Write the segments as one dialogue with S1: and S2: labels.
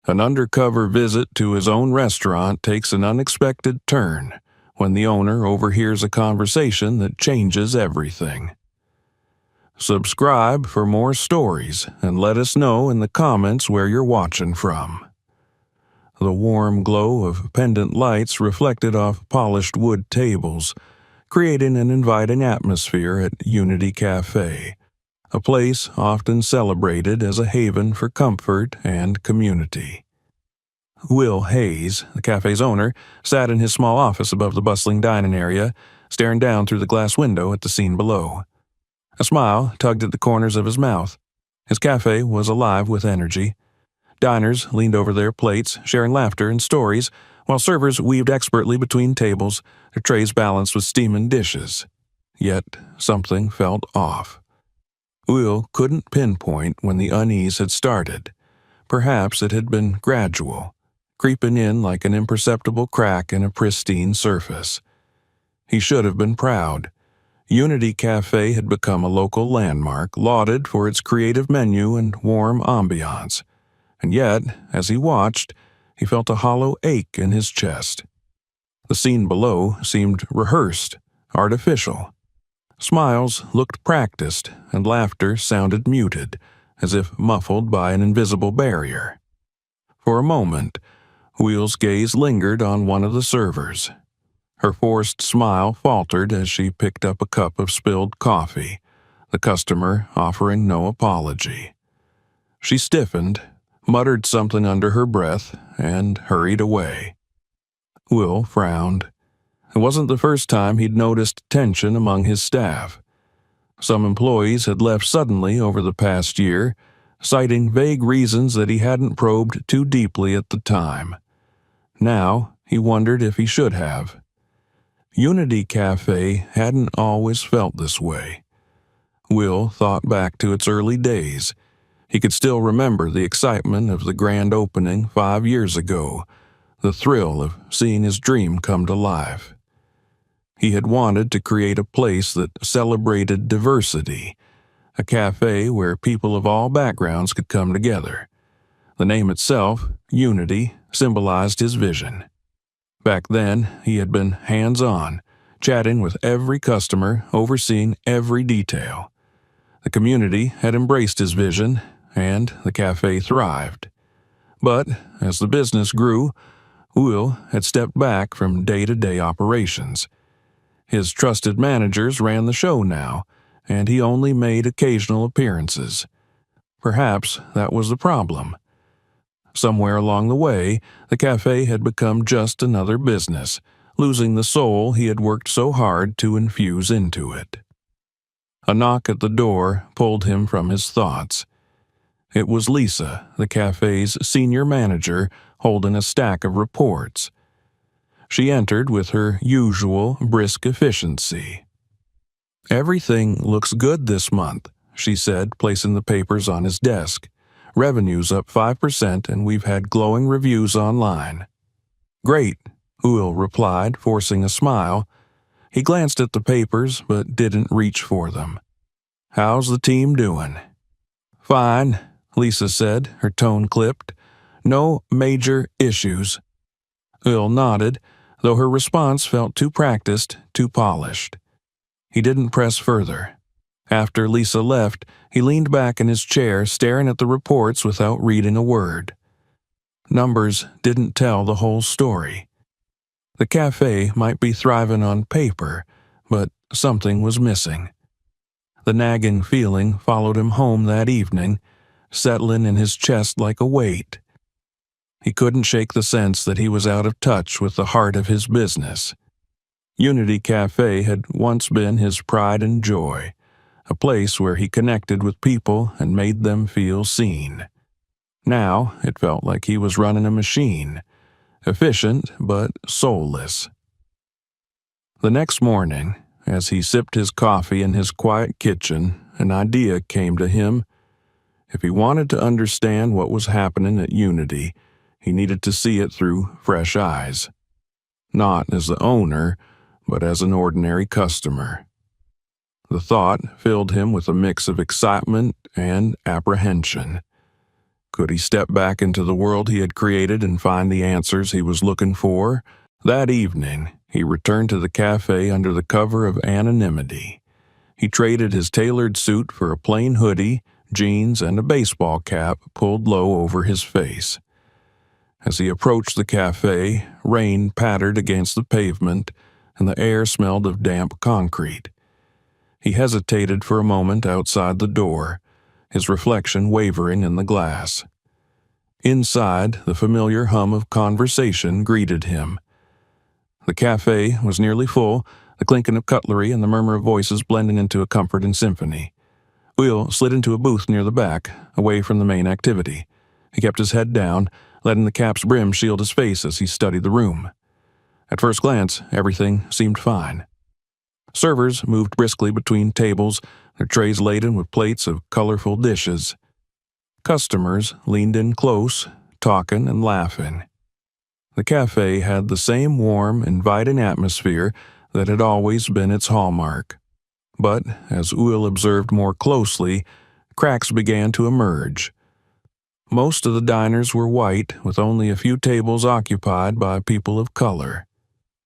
S1: An undercover visit to his own restaurant takes an unexpected turn when the owner overhears a conversation that changes everything. Subscribe for more stories and let us know in the comments where you're watching from. The warm glow of pendant lights reflected off polished wood tables, creating an inviting atmosphere at Unity Cafe, a place often celebrated as a haven for comfort and community. Will Hayes, the cafe's owner, sat in his small office above the bustling dining area, staring down through the glass window at the scene below. A smile tugged at the corners of his mouth. His cafe was alive with energy. Diners leaned over their plates, sharing laughter and stories, while servers weaved expertly between tables, their trays balanced with steaming dishes. Yet something felt off. Will couldn't pinpoint when the unease had started. Perhaps it had been gradual, creeping in like an imperceptible crack in a pristine surface. He should have been proud. Unity Cafe had become a local landmark, lauded for its creative menu and warm ambiance. And yet, as he watched, he felt a hollow ache in his chest. The scene below seemed rehearsed, artificial. Smiles looked practiced, and laughter sounded muted, as if muffled by an invisible barrier. For a moment, Will's gaze lingered on one of the servers. Her forced smile faltered as she picked up a cup of spilled coffee, the customer offering no apology. She stiffened, muttered something under her breath, and hurried away. Will frowned. It wasn't the first time he'd noticed tension among his staff. Some employees had left suddenly over the past year, citing vague reasons that he hadn't probed too deeply at the time. Now, he wondered if he should have. Unity Cafe hadn't always felt this way. Will thought back to its early days. He could still remember the excitement of the grand opening 5 years ago, the thrill of seeing his dream come to life. He had wanted to create a place that celebrated diversity, a cafe where people of all backgrounds could come together. The name itself, Unity, symbolized his vision. Back then, he had been hands-on, chatting with every customer, overseeing every detail. The community had embraced his vision, and the cafe thrived. But as the business grew, Will had stepped back from day-to-day operations. His trusted managers ran the show now, and he only made occasional appearances. Perhaps that was the problem. Somewhere along the way, the cafe had become just another business, losing the soul he had worked so hard to infuse into it. A knock at the door pulled him from his thoughts. It was Lisa, the cafe's senior manager, holding a stack of reports. She entered with her usual brisk efficiency. "Everything looks good this month," she said, placing the papers on his desk. "Revenue's up 5% and we've had glowing reviews online." "Great," Will replied, forcing a smile. He glanced at the papers but didn't reach for them. "How's the team doing?" "Fine," Lisa said, her tone clipped. "No major issues." Will nodded, though her response felt too practiced, too polished. He didn't press further. After Lisa left, he leaned back in his chair, staring at the reports without reading a word. Numbers didn't tell the whole story. The cafe might be thriving on paper, but something was missing. The nagging feeling followed him home that evening, settling in his chest like a weight. He couldn't shake the sense that he was out of touch with the heart of his business. Unity Cafe had once been his pride and joy, a place where he connected with people and made them feel seen. Now it felt like he was running a machine, efficient but soulless. The next morning, as he sipped his coffee in his quiet kitchen, an idea came to him. If he wanted to understand what was happening at Unity, he needed to see it through fresh eyes. Not as the owner, but as an ordinary customer. The thought filled him with a mix of excitement and apprehension. Could he step back into the world he had created and find the answers he was looking for? That evening, he returned to the cafe under the cover of anonymity. He traded his tailored suit for a plain hoodie, jeans, and a baseball cap pulled low over his face. As he approached the cafe, rain pattered against the pavement, and the air smelled of damp concrete. He hesitated for a moment outside the door, his reflection wavering in the glass. Inside, the familiar hum of conversation greeted him. The cafe was nearly full, the clinking of cutlery and the murmur of voices blending into a comforting symphony. Will slid into a booth near the back, away from the main activity. He kept his head down, letting the cap's brim shield his face as he studied the room. At first glance, everything seemed fine. Servers moved briskly between tables, their trays laden with plates of colorful dishes. Customers leaned in close, talking and laughing. The cafe had the same warm, inviting atmosphere that had always been its hallmark. But, as Will observed more closely, cracks began to emerge. Most of the diners were white, with only a few tables occupied by people of color.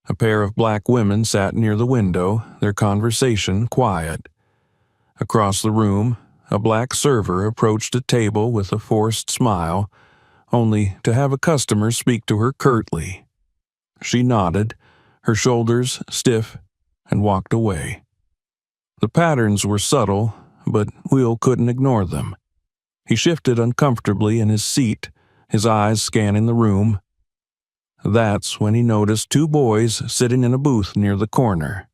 S1: A pair of black women sat near the window, their conversation quiet. Across the room, a black server approached a table with a forced smile, only to have a customer speak to her curtly. She nodded, her shoulders stiff, and walked away. The patterns were subtle, but Will couldn't ignore them. He shifted uncomfortably in his seat, his eyes scanning the room. That's when he noticed two boys sitting in a booth near the corner.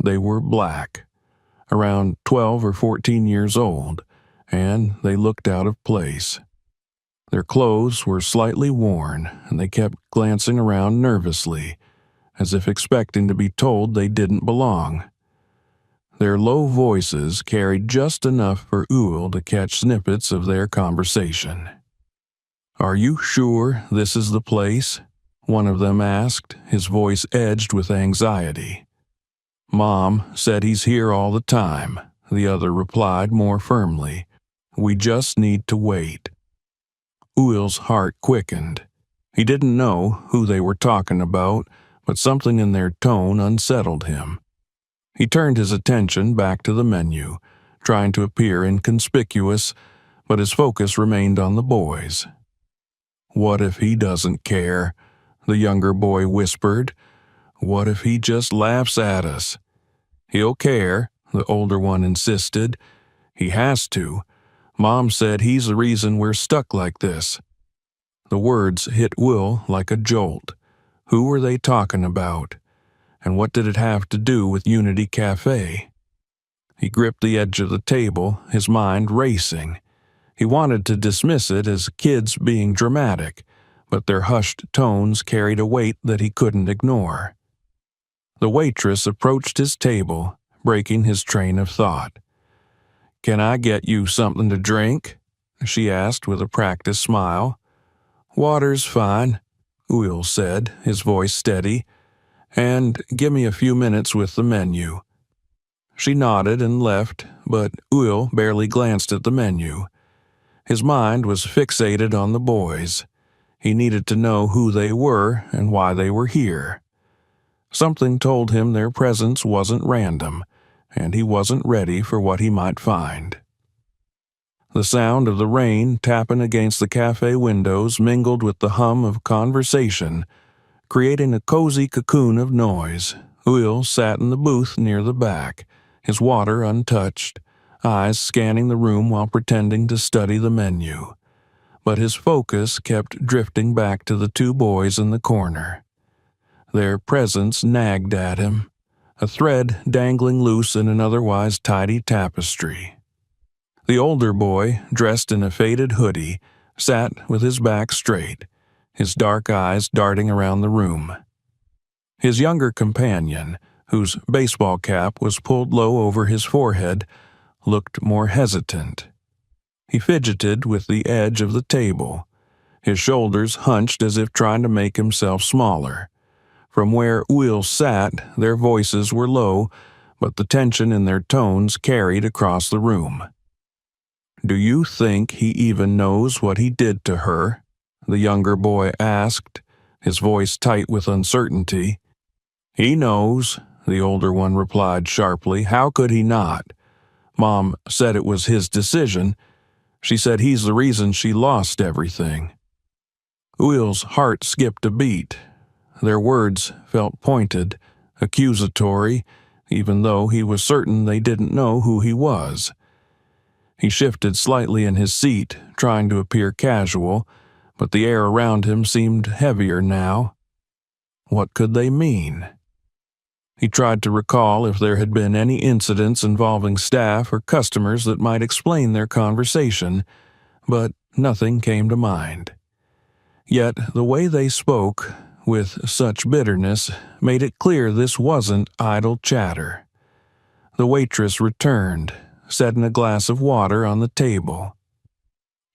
S1: They were black, around 12 or 14 years old, and they looked out of place. Their clothes were slightly worn, and they kept glancing around nervously, as if expecting to be told they didn't belong. Their low voices carried just enough for Will to catch snippets of their conversation. "Are you sure this is the place?" one of them asked, his voice edged with anxiety. "Mom said he's here all the time," the other replied more firmly. "We just need to wait." Will's heart quickened. He didn't know who they were talking about, but something in their tone unsettled him. He turned his attention back to the menu, trying to appear inconspicuous, but his focus remained on the boys. "What if he doesn't care?" the younger boy whispered. "What if he just laughs at us?" "He'll care," the older one insisted. "He has to. Mom said he's the reason we're stuck like this." The words hit Will like a jolt. Who were they talking about? And what did it have to do with Unity Cafe? He gripped the edge of the table, his mind racing. He wanted to dismiss it as kids being dramatic, but their hushed tones carried a weight that he couldn't ignore. The waitress approached his table, breaking his train of thought. "Can I get you something to drink?" she asked with a practiced smile. "Water's fine," Will said, his voice steady. "And give me a few minutes with the menu." She nodded and left, but Will barely glanced at the menu. His mind was fixated on the boys. He needed to know who they were and why they were here. Something told him their presence wasn't random, and he wasn't ready for what he might find. The sound of the rain tapping against the cafe windows mingled with the hum of conversation, creating a cozy cocoon of noise. Will sat in the booth near the back, his water untouched, eyes scanning the room while pretending to study the menu. But his focus kept drifting back to the two boys in the corner. Their presence nagged at him, a thread dangling loose in an otherwise tidy tapestry. The older boy, dressed in a faded hoodie, sat with his back straight, his dark eyes darting around the room. His younger companion, whose baseball cap was pulled low over his forehead, looked more hesitant. He fidgeted with the edge of the table, his shoulders hunched as if trying to make himself smaller. From where Will sat, their voices were low, but the tension in their tones carried across the room. Do you think he even knows what he did to her? The younger boy asked, his voice tight with uncertainty. He knows, the older one replied sharply. How could he not? Mom said it was his decision. She said he's the reason she lost everything. Uyal's heart skipped a beat. Their words felt pointed, accusatory, even though he was certain they didn't know who he was. He shifted slightly in his seat, trying to appear casual, but the air around him seemed heavier now. What could they mean? He tried to recall if there had been any incidents involving staff or customers that might explain their conversation, but nothing came to mind. Yet the way they spoke, with such bitterness, made it clear this wasn't idle chatter. The waitress returned, setting a glass of water on the table.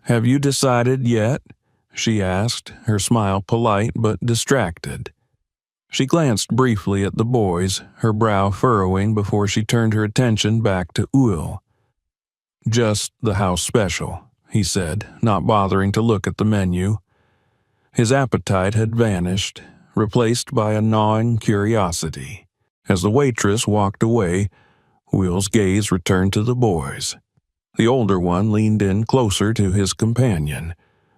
S1: "Have you decided yet?" she asked, her smile polite but distracted. She glanced briefly at the boys, her brow furrowing before she turned her attention back to Uyal. "Just the house special," he said, not bothering to look at the menu. His appetite had vanished, replaced by a gnawing curiosity. As the waitress walked away, Uyal's gaze returned to the boys. The older one leaned in closer to his companion,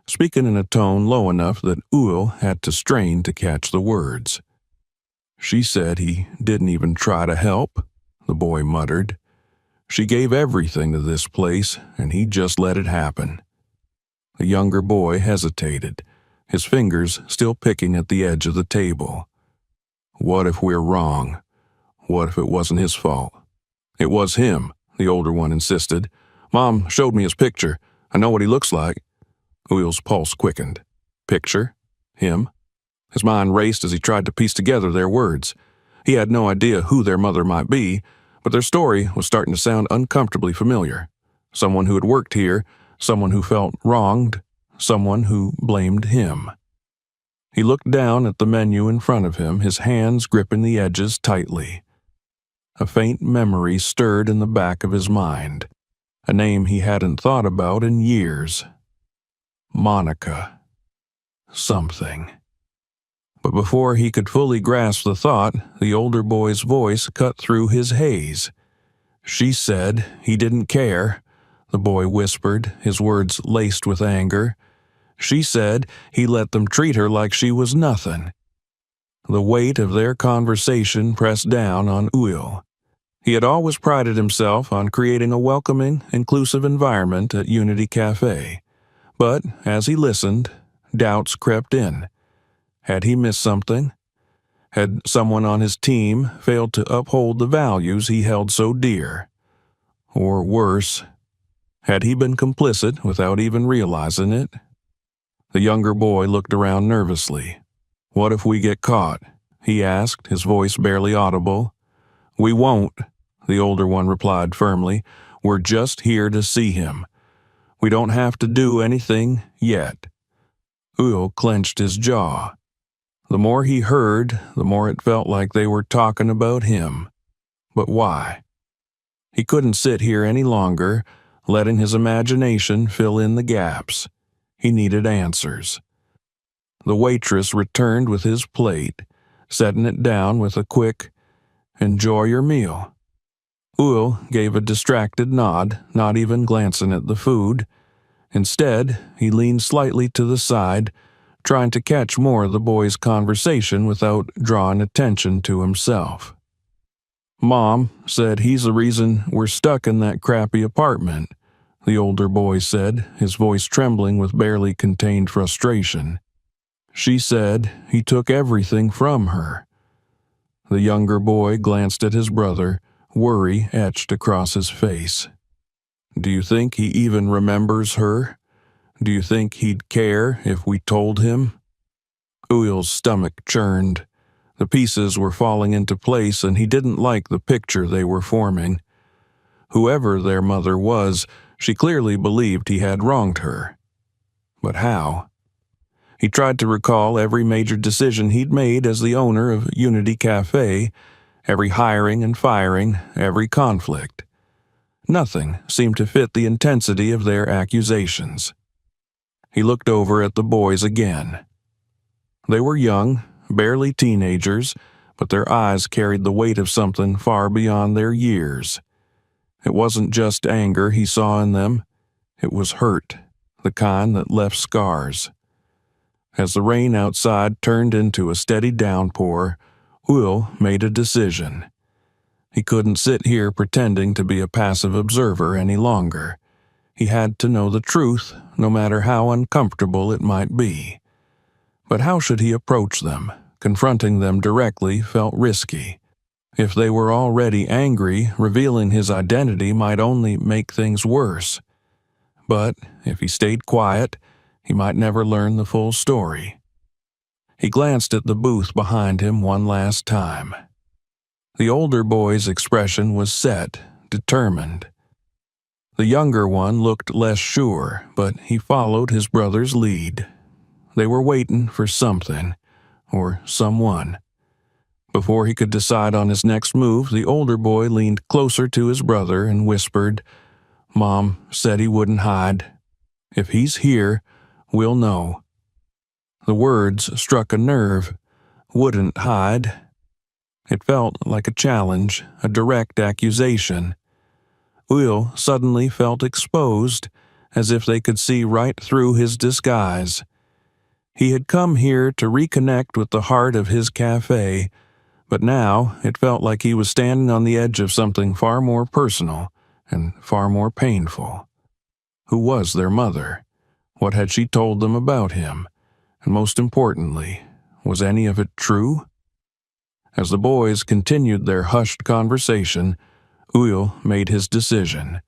S1: speaking in a tone low enough that Uyal had to strain to catch the words. "She said he didn't even try to help," the boy muttered. "She gave everything to this place, and he just let it happen." The younger boy hesitated, his fingers still picking at the edge of the table. "What if we're wrong? What if it wasn't his fault?" "It was him," the older one insisted. "Mom showed me his picture. I know what he looks like." Uyal's pulse quickened. Picture? Him? His mind raced as he tried to piece together their words. He had no idea who their mother might be, but their story was starting to sound uncomfortably familiar. Someone who had worked here, someone who felt wronged, someone who blamed him. He looked down at the menu in front of him, his hands gripping the edges tightly. A faint memory stirred in the back of his mind, a name he hadn't thought about in years. Monica. Something. But before he could fully grasp the thought, the older boy's voice cut through his haze. "She said he didn't care," the boy whispered, his words laced with anger. "She said he let them treat her like she was nothing." The weight of their conversation pressed down on Uyal. He had always prided himself on creating a welcoming, inclusive environment at Unity Cafe. But as he listened, doubts crept in. Had he missed something? Had someone on his team failed to uphold the values he held so dear? Or worse, had he been complicit without even realizing it? The younger boy looked around nervously. "What if we get caught?" he asked, his voice barely audible. "We won't," the older one replied firmly. "We're just here to see him. We don't have to do anything yet." Uyal clenched his jaw. The more he heard, the more it felt like they were talking about him. But why? He couldn't sit here any longer, letting his imagination fill in the gaps. He needed answers. The waitress returned with his plate, setting it down with a quick, "Enjoy your meal." Uyal gave a distracted nod, not even glancing at the food. Instead, he leaned slightly to the side, trying to catch more of the boy's conversation without drawing attention to himself. "Mom said he's the reason we're stuck in that crappy apartment," the older boy said, his voice trembling with barely contained frustration. "She said he took everything from her." The younger boy glanced at his brother, worry etched across his face. "Do you think he even remembers her? Do you think he'd care if we told him?" Uyal's stomach churned. The pieces were falling into place, and he didn't like the picture they were forming. Whoever their mother was, she clearly believed he had wronged her. But how? He tried to recall every major decision he'd made as the owner of Unity Cafe, every hiring and firing, every conflict. Nothing seemed to fit the intensity of their accusations. He looked over at the boys again. They were young, barely teenagers, but their eyes carried the weight of something far beyond their years. It wasn't just anger he saw in them. It was hurt, the kind that left scars. As the rain outside turned into a steady downpour, Will made a decision. He couldn't sit here pretending to be a passive observer any longer. He had to know the truth, no matter how uncomfortable it might be. But how should he approach them? Confronting them directly felt risky. If they were already angry, revealing his identity might only make things worse. But if he stayed quiet, he might never learn the full story. He glanced at the booth behind him one last time. The older boy's expression was set, determined. The younger one looked less sure, but he followed his brother's lead. They were waiting for something, or someone. Before he could decide on his next move, the older boy leaned closer to his brother and whispered, "Mom said he wouldn't hide. If he's here, we'll know." The words struck a nerve. Wouldn't hide. It felt like a challenge, a direct accusation. Will suddenly felt exposed, as if they could see right through his disguise. He had come here to reconnect with the heart of his cafe, but now it felt like he was standing on the edge of something far more personal and far more painful. Who was their mother? What had she told them about him? And most importantly, was any of it true? As the boys continued their hushed conversation, Will made his decision.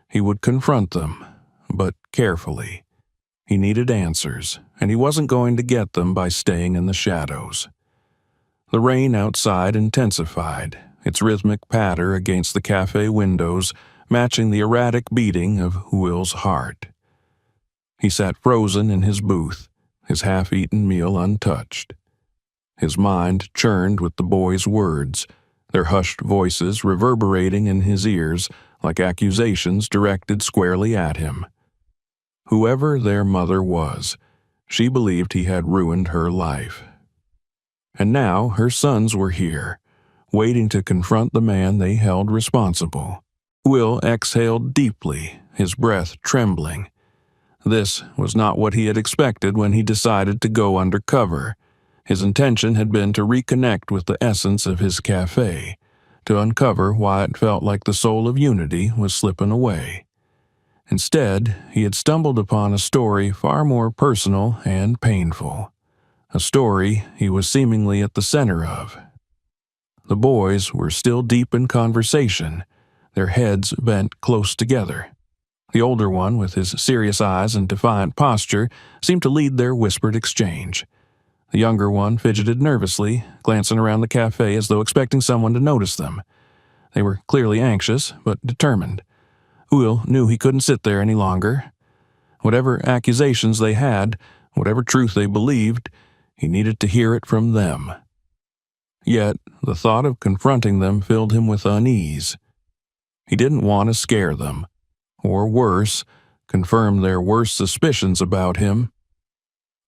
S1: He would confront them, but carefully. He needed answers, and he wasn't going to get them by staying in the shadows. The rain outside intensified, its rhythmic patter against the cafe windows matching the erratic beating of Will's heart. He sat frozen in his booth, his half-eaten meal untouched. His mind churned with the boys' words, their hushed voices reverberating in his ears like accusations directed squarely at him. Whoever their mother was, she believed he had ruined her life. And now her sons were here, waiting to confront the man they held responsible. Will exhaled deeply, his breath trembling. This was not what he had expected when he decided to go undercover. His intention had been to reconnect with the essence of his cafe, to uncover why it felt like the soul of unity was slipping away. Instead, he had stumbled upon a story far more personal and painful. A story he was seemingly at the center of. The boys were still deep in conversation, their heads bent close together. The older one, with his serious eyes and defiant posture, seemed to lead their whispered exchange. The younger one fidgeted nervously, glancing around the cafe as though expecting someone to notice them. They were clearly anxious, but determined. Will knew he couldn't sit there any longer. Whatever accusations they had, whatever truth they believed, he needed to hear it from them. Yet, the thought of confronting them filled him with unease. He didn't want to scare them, or worse, confirm their worst suspicions about him.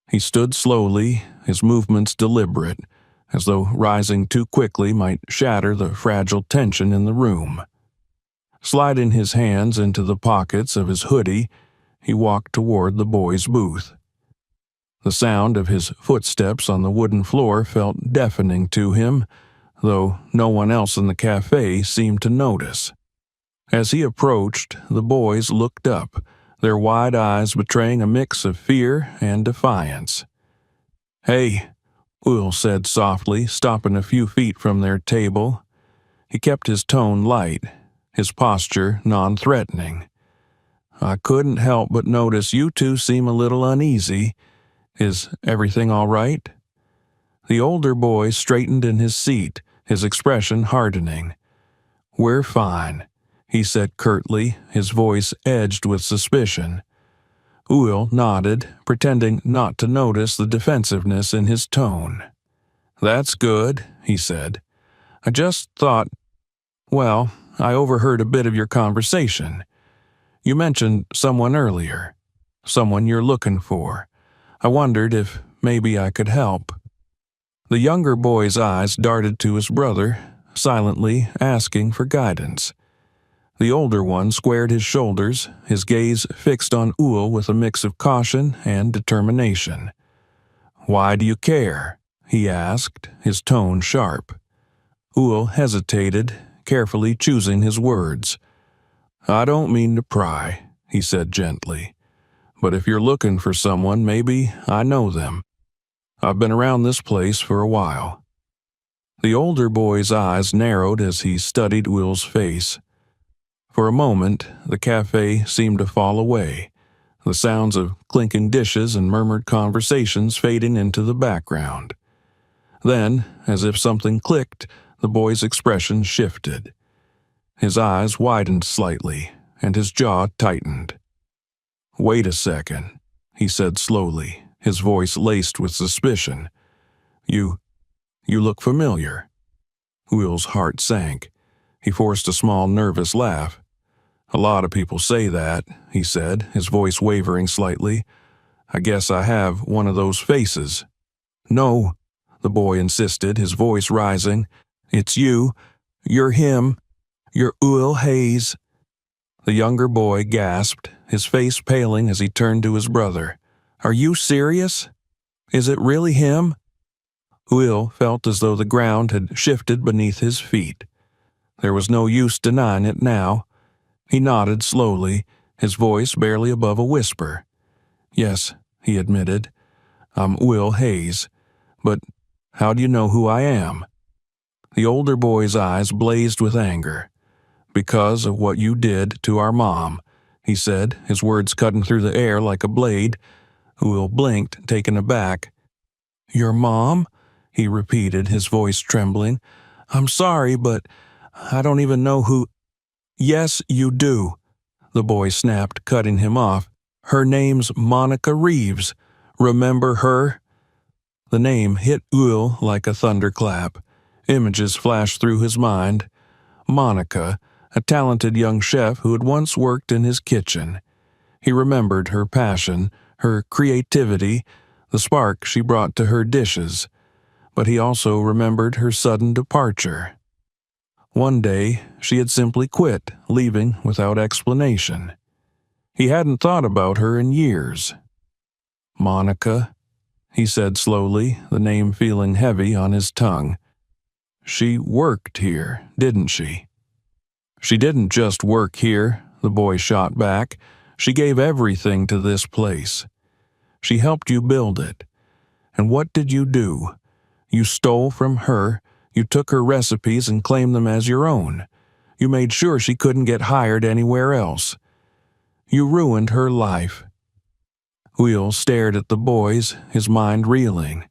S1: He stood slowly, his movements deliberate, as though rising too quickly might shatter the fragile tension in the room. Sliding his hands into the pockets of his hoodie, he walked toward the boys' booth. The sound of his footsteps on the wooden floor felt deafening to him, though no one else in the cafe seemed to notice. As he approached, the boys looked up, their wide eyes betraying a mix of fear and defiance. "Hey," Will said softly, stopping a few feet from their table. He kept his tone light, his posture non-threatening. "I couldn't help but notice you two seem a little uneasy. Is everything all right?" The older boy straightened in his seat, his expression hardening. "We're fine," he said curtly, his voice edged with suspicion. Will nodded, pretending not to notice the defensiveness in his tone. "That's good," he said. "I just thought, well, I overheard a bit of your conversation. You mentioned someone earlier, someone you're looking for. I wondered if maybe I could help." The younger boy's eyes darted to his brother, silently asking for guidance. The older one squared his shoulders, his gaze fixed on Uhl with a mix of caution and determination. "Why do you care?" he asked, his tone sharp. Uhl hesitated, carefully choosing his words. "I don't mean to pry," he said gently. "But if you're looking for someone, maybe I know them. I've been around this place for a while." The older boy's eyes narrowed as he studied Uhl's face. For a moment, the cafe seemed to fall away, the sounds of clinking dishes and murmured conversations fading into the background. Then, as if something clicked, the boy's expression shifted. His eyes widened slightly, and his jaw tightened. "Wait a second," he said slowly, his voice laced with suspicion. You look familiar." Uhl's heart sank. He forced a small, nervous laugh. "A lot of people say that," he said, his voice wavering slightly. "I guess I have one of those faces." "No," the boy insisted, his voice rising. "It's you. You're him. You're Uhl Hayes." The younger boy gasped, his face paling as he turned to his brother. "Are you serious? Is it really him?" Uhl felt as though the ground had shifted beneath his feet. There was no use denying it now. He nodded slowly, his voice barely above a whisper. "Yes," he admitted. "I'm Uhl Hayes. But how do you know who I am?" The older boy's eyes blazed with anger. "Because of what you did to our mom," he said, his words cutting through the air like a blade. Uhl blinked, taken aback. "Your mom?" he repeated, his voice trembling. "I'm sorry, but I don't even know who—" "Yes, you do," the boy snapped, cutting him off. "Her name's Monica Reeves. Remember her?" The name hit Uhl like a thunderclap. Images flashed through his mind. Monica, a talented young chef who had once worked in his kitchen. He remembered her passion, her creativity, the spark she brought to her dishes. But he also remembered her sudden departure. One day, she had simply quit, leaving without explanation. He hadn't thought about her in years. "Monica," he said slowly, the name feeling heavy on his tongue. "She worked here, didn't she?" "She didn't just work here," the boy shot back. "She gave everything to this place. She helped you build it. And what did you do? You stole from her, you took her recipes and claimed them as your own. You made sure she couldn't get hired anywhere else. You ruined her life." Uhl stared at the boys, his mind reeling.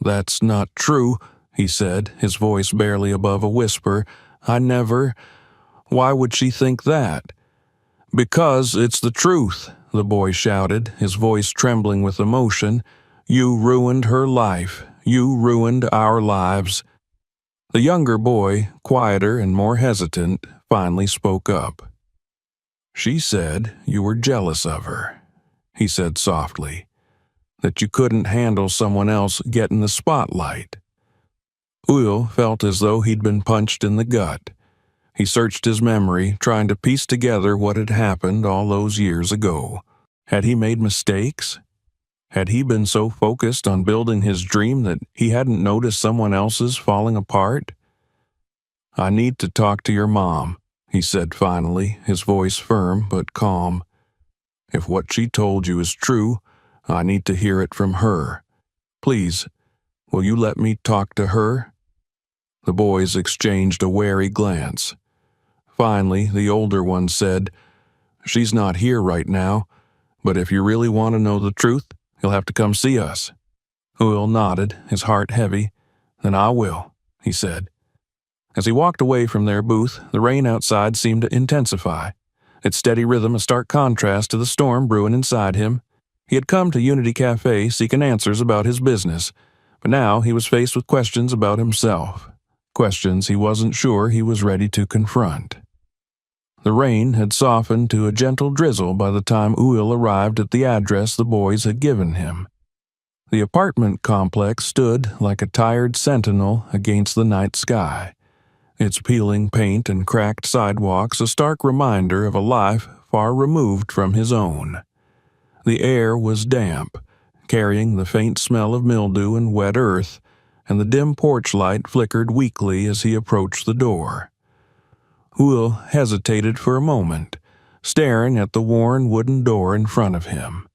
S1: "That's not true," he said, his voice barely above a whisper. "I never— Why would she think that?" "Because it's the truth," the boy shouted, his voice trembling with emotion. "You ruined her life. You ruined our lives." The younger boy, quieter and more hesitant, finally spoke up. "She said you were jealous of her," he said softly, "that you couldn't handle someone else getting the spotlight." Uhl felt as though he'd been punched in the gut. He searched his memory, trying to piece together what had happened all those years ago. Had he made mistakes? Had he been so focused on building his dream that he hadn't noticed someone else's falling apart? "I need to talk to your mom," he said finally, his voice firm but calm. "If what she told you is true, I need to hear it from her. Please, will you let me talk to her?" The boys exchanged a wary glance. Finally, the older one said, "She's not here right now, but if you really want to know the truth, you'll have to come see us." Uhl nodded, his heart heavy. "Then I will," he said. As he walked away from their booth, the rain outside seemed to intensify, its steady rhythm a stark contrast to the storm brewing inside him. He had come to Unity Cafe seeking answers about his business, but now he was faced with questions about himself. questions he wasn't sure he was ready to confront. The rain had softened to a gentle drizzle by the time Uil arrived at the address the boys had given him. The apartment complex stood like a tired sentinel against the night sky, its peeling paint and cracked sidewalks a stark reminder of a life far removed from his own. The air was damp, carrying the faint smell of mildew and wet earth, and the dim porch light flickered weakly as he approached the door. Uil hesitated for a moment, staring at the worn wooden door in front of him.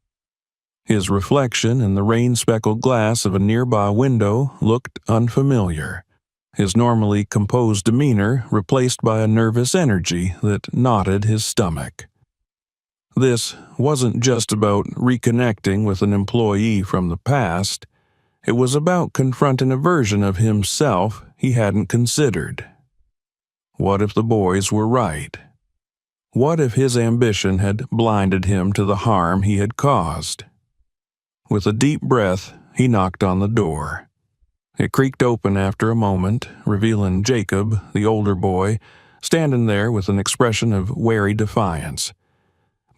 S1: His reflection in the rain-speckled glass of a nearby window looked unfamiliar, his normally composed demeanor replaced by a nervous energy that knotted his stomach. This wasn't just about reconnecting with an employee from the past. It was about confronting a version of himself he hadn't considered. What if the boys were right? What if his ambition had blinded him to the harm he had caused? With a deep breath, he knocked on the door. It creaked open after a moment, revealing Jacob, the older boy, standing there with an expression of wary defiance.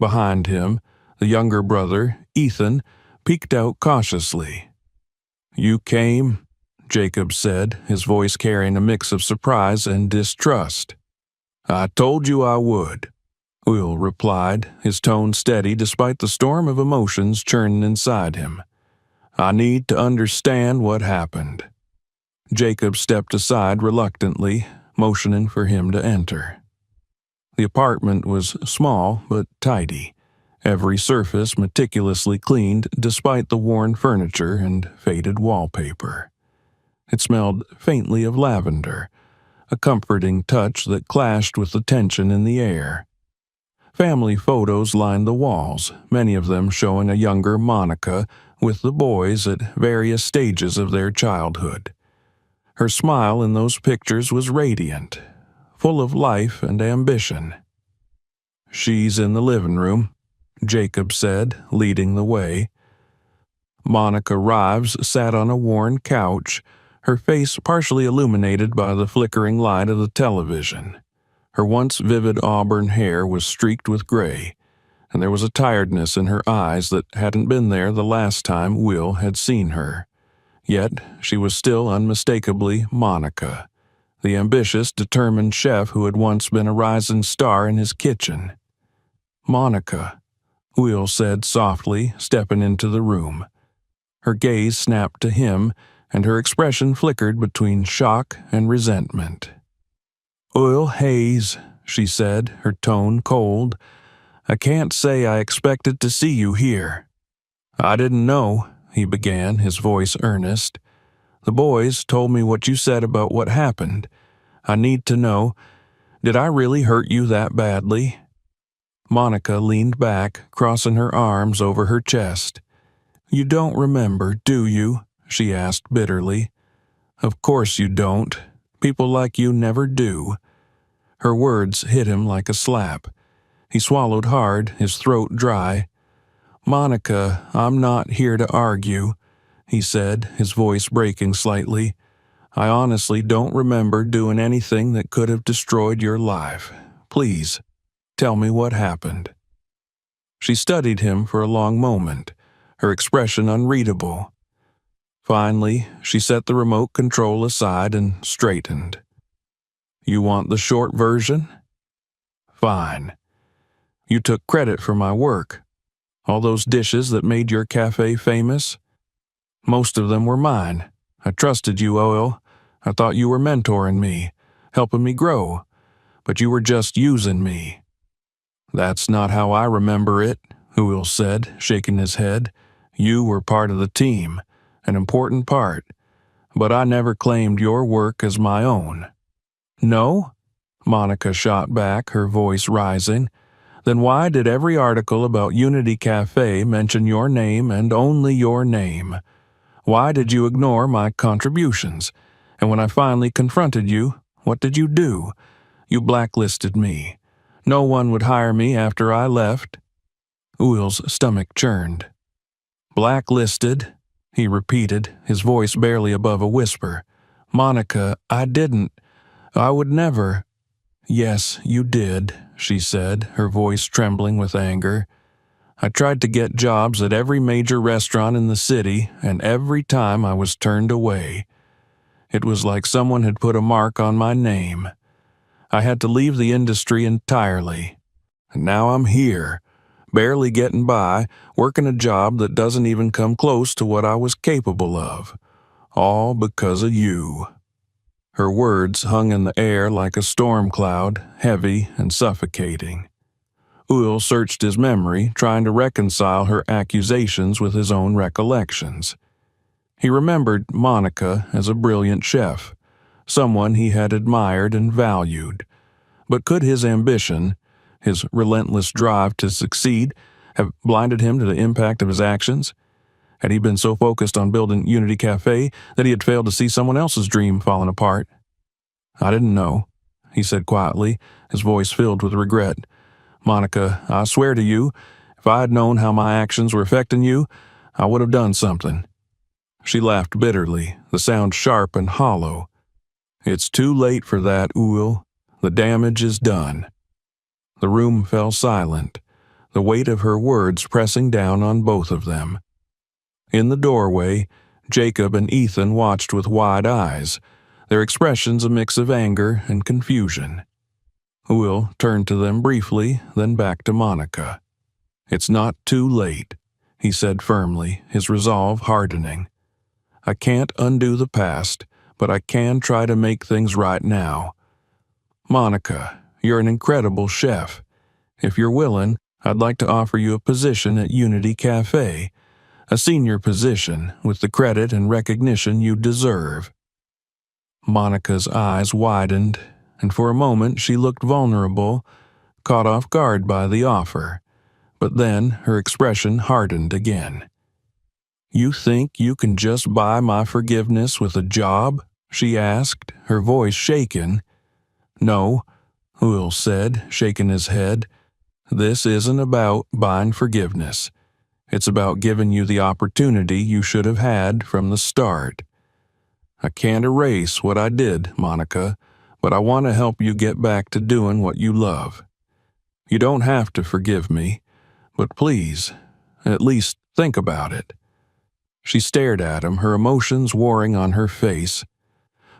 S1: Behind him, the younger brother, Ethan, peeked out cautiously. "You came?" Jacob said, his voice carrying a mix of surprise and distrust. "I told you I would," Uil replied, his tone steady despite the storm of emotions churning inside him. "I need to understand what happened." Jacob stepped aside reluctantly, motioning for him to enter. The apartment was small but tidy, every surface meticulously cleaned despite the worn furniture and faded wallpaper. It smelled faintly of lavender, a comforting touch that clashed with the tension in the air. Family photos lined the walls, many of them showing a younger Monica with the boys at various stages of their childhood. Her smile in those pictures was radiant, full of life and ambition. "She's in the living room," Jacob said, leading the way. Monica Rives sat on a worn couch, her face partially illuminated by the flickering light of the television. Her once vivid auburn hair was streaked with gray, and there was a tiredness in her eyes that hadn't been there the last time Will had seen her. Yet she was still unmistakably Monica, the ambitious, determined chef who had once been a rising star in his kitchen. "Monica," Will said softly, stepping into the room. Her gaze snapped to him, and her expression flickered between shock and resentment. "Uil Hayes," she said, her tone cold. "I can't say I expected to see you here." "I didn't know," he began, his voice earnest. "The boys told me what you said about what happened. I need to know, did I really hurt you that badly?" Monica leaned back, crossing her arms over her chest. "You don't remember, do you?" she asked bitterly. "Of course you don't. People like you never do." Her words hit him like a slap. He swallowed hard, his throat dry. "Monica, I'm not here to argue," he said, his voice breaking slightly. "I honestly don't remember doing anything that could have destroyed your life. Please, tell me what happened." She studied him for a long moment, her expression unreadable. Finally, she set the remote control aside and straightened. "You want the short version? Fine. You took credit for my work. All those dishes that made your cafe famous? Most of them were mine. I trusted you, Uil. I thought you were mentoring me, helping me grow, but you were just using me." "That's not how I remember it," Uil said, shaking his head. "You were part of the team, an important part, but I never claimed your work as my own." "No?" Monica shot back, her voice rising. "Then why did every article about Unity Cafe mention your name and only your name? Why did you ignore my contributions? And when I finally confronted you, what did you do? You blacklisted me. No one would hire me after I left." Uil's stomach churned. "Blacklisted?" he repeated, his voice barely above a whisper. Monica, I would never. Yes, you did, she said, her voice trembling with anger. I tried to get jobs at every major restaurant in the city, and every time I was turned away. It was like someone had put a mark on my name. I had to leave the industry entirely. And now I'm here, barely getting by, working a job that doesn't even come close to what I was capable of. All because of you. Her words hung in the air like a storm cloud, heavy and suffocating. Uhl searched his memory, trying to reconcile her accusations with his own recollections. He remembered Monica as a brilliant chef, someone he had admired and valued. But could his ambition, his relentless drive to succeed, have blinded him to the impact of his actions? Had he been so focused on building Unity Cafe that he had failed to see someone else's dream falling apart? I didn't know, he said quietly, his voice filled with regret. Monica, I swear to you, if I had known how my actions were affecting you, I would have done something. She laughed bitterly, the sound sharp and hollow. It's too late for that, Uhl. The damage is done. The room fell silent, the weight of her words pressing down on both of them. In the doorway, Jacob and Ethan watched with wide eyes, their expressions a mix of anger and confusion. Uhl turned to them briefly, then back to Monica. It's not too late, he said firmly, his resolve hardening. I can't undo the past, but I can try to make things right now. Monica, you're an incredible chef. If you're willing, I'd like to offer you a position at Unity Cafe, a senior position with the credit and recognition you deserve. Monica's eyes widened, and for a moment she looked vulnerable, caught off guard by the offer. But then her expression hardened again. You think you can just buy my forgiveness with a job? She asked, her voice shaken. No, Uhl said, shaking his head. This isn't about buying forgiveness. It's about giving you the opportunity you should have had from the start. I can't erase what I did, Monica, but I want to help you get back to doing what you love. You don't have to forgive me, but please, at least think about it. She stared at him, her emotions warring on her face.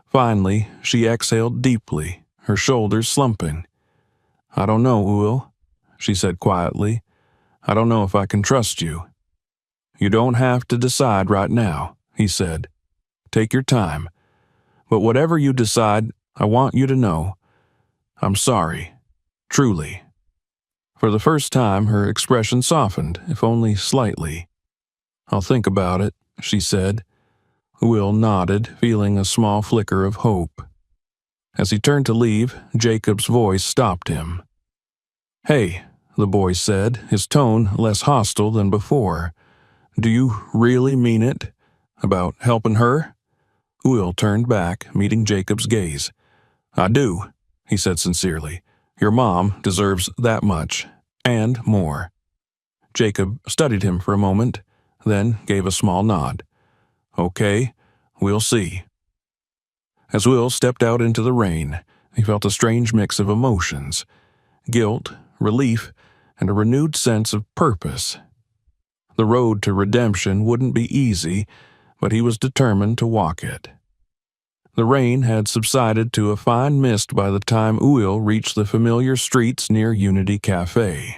S1: Finally, she exhaled deeply, her shoulders slumping. I don't know, Uhl, she said quietly. I don't know if I can trust you. You don't have to decide right now, he said. Take your time. But whatever you decide, I want you to know, I'm sorry, truly. For the first time, her expression softened, if only slightly. I'll think about it, she said. Uhl nodded, feeling a small flicker of hope. As he turned to leave, Jacob's voice stopped him. Hey, the boy said, his tone less hostile than before. Do you really mean it? About helping her? Uhl turned back, meeting Jacob's gaze. I do, he said sincerely. Your mom deserves that much, and more. Jacob studied him for a moment, then gave a small nod. Okay, we'll see. As Uhl stepped out into the rain, he felt a strange mix of emotions, guilt, relief, and a renewed sense of purpose. The road to redemption wouldn't be easy, but he was determined to walk it. The rain had subsided to a fine mist by the time Uhl reached the familiar streets near Unity Cafe.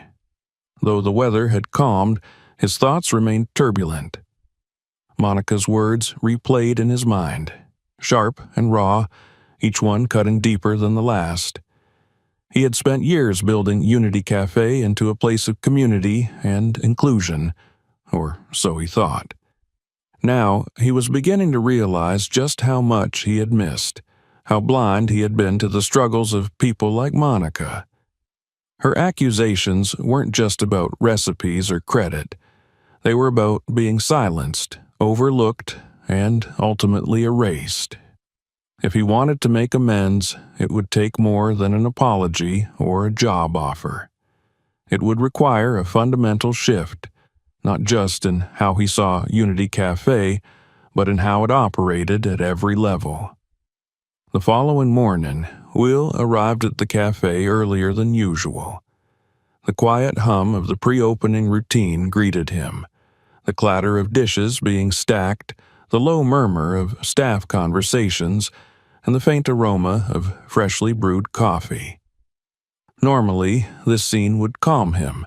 S1: Though the weather had calmed, his thoughts remained turbulent. Monica's words replayed in his mind, sharp and raw, each one cutting deeper than the last. He had spent years building Unity Cafe into a place of community and inclusion, or so he thought. Now, he was beginning to realize just how much he had missed, how blind he had been to the struggles of people like Monica. Her accusations weren't just about recipes or credit. They were about being silenced, overlooked, and ultimately erased. If he wanted to make amends, it would take more than an apology or a job offer. It would require a fundamental shift, not just in how he saw Unity Cafe, but in how it operated at every level. The following morning, Will arrived at the cafe earlier than usual. The quiet hum of the pre-opening routine greeted him, the clatter of dishes being stacked, the low murmur of staff conversations, and the faint aroma of freshly brewed coffee. Normally, this scene would calm him,